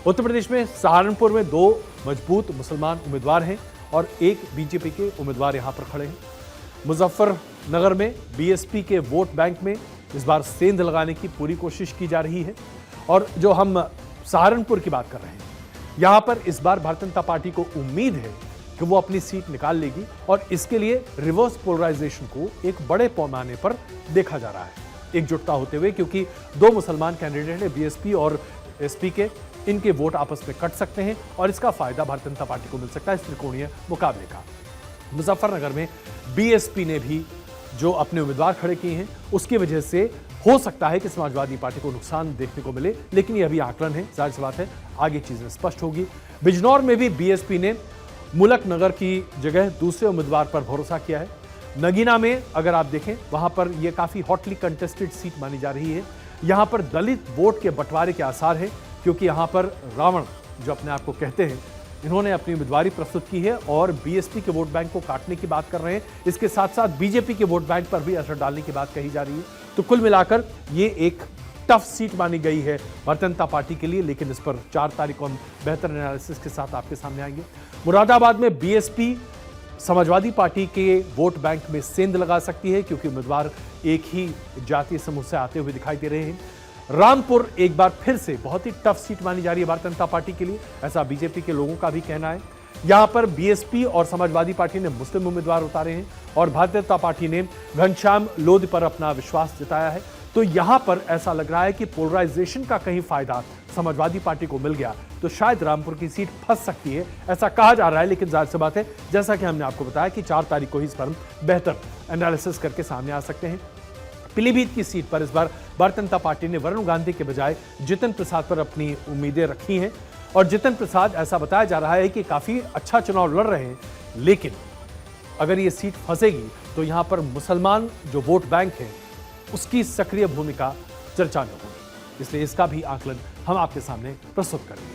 उत्तर प्रदेश में सहारनपुर में 2 मजबूत मुसलमान उम्मीदवार हैं और एक बीजेपी के उम्मीदवार यहां पर खड़े हैं। मुजफ्फरनगर में बीएसपी के वोट बैंक में इस बार सेंध लगाने की पूरी कोशिश की जा रही है और जो हम सहारनपुर की बात कर रहे हैं, यहां पर इस बार भारतीय जनता पार्टी को उम्मीद है कि वो अपनी सीट निकाल लेगी और इसके लिए रिवर्स पोलराइजेशन को एक बड़े पैमाने पर देखा जा रहा है एकजुटता होते हुए, क्योंकि 2 मुसलमान कैंडिडेट हैं बीएसपी और एसपी के, इनके वोट आपस में कट सकते हैं और इसका फायदा भारतीय जनता पार्टी को मिल सकता है इस त्रिकोणीय मुकाबले का। मुजफ्फरनगर में बीएसपी ने भी जो अपने उम्मीदवार खड़े किए हैं उसकी वजह से हो सकता है कि समाजवादी पार्टी को नुकसान देखने को मिले, लेकिन यह अभी आकलन है, जाहिर सी बात है आगे चीजें स्पष्ट होगी। बिजनौर में भी बीएसपी ने मुलक नगर की जगह दूसरे उम्मीदवार पर भरोसा किया है। नगीना में अगर आप देखें वहां पर यह काफी हॉटली कंटेस्टेड सीट मानी जा रही है। यहां पर दलित वोट के बंटवारे के आसार है, क्योंकि यहां पर रावण जो अपने आप को कहते हैं, इन्होंने अपनी उम्मीदवारी प्रस्तुत की है और बीएसपी के वोट बैंक को काटने की बात कर रहे हैं। इसके साथ साथ बीजेपी के वोट बैंक पर भी असर डालने की बात कही जा रही है। तो कुल मिलाकर ये एक टफ सीट मानी गई है भारतीय जनता पार्टी के लिए, लेकिन इस पर 4 तारीख को हम बेहतर एनालिसिस के साथ आपके सामने आएंगे। मुरादाबाद में बीएसपी समाजवादी पार्टी के वोट बैंक में सेंध लगा सकती है, क्योंकि उम्मीदवार एक ही जातीय समूह से आते हुए दिखाई दे रहे हैं। रामपुर एक बार फिर से बहुत ही टफ सीट मानी जा रही है भारतीय जनता पार्टी के लिए, ऐसा बीजेपी के लोगों का भी कहना है। यहां पर बीएसपी और समाजवादी पार्टी ने मुस्लिम उम्मीदवार उतारे हैं और भारतीय जनता पार्टी ने घनश्याम लोधी पर अपना विश्वास जताया है। तो यहां पर ऐसा लग रहा है कि पोलराइजेशन का कहीं फायदा समाजवादी पार्टी को मिल गया तो शायद रामपुर की सीट फंस सकती है, ऐसा कहा जा रहा है। लेकिन जाहिर सी बात है, जैसा कि हमने आपको बताया कि 4 तारीख को ही इस पर बेहतर एनालिसिस करके सामने आ सकते हैं। पीलीभीत की सीट पर इस बार भारतीय जनता पार्टी ने वरुण गांधी के बजाय जितिन प्रसाद पर अपनी उम्मीदें रखी हैं और जितिन प्रसाद ऐसा बताया जा रहा है कि काफी अच्छा चुनाव लड़ रहे हैं, लेकिन अगर ये सीट फंसेगी तो यहां पर मुसलमान जो वोट बैंक है उसकी सक्रिय भूमिका चर्चा में होगी, इसलिए इसका भी आकलन हम आपके सामने प्रस्तुत करेंगे।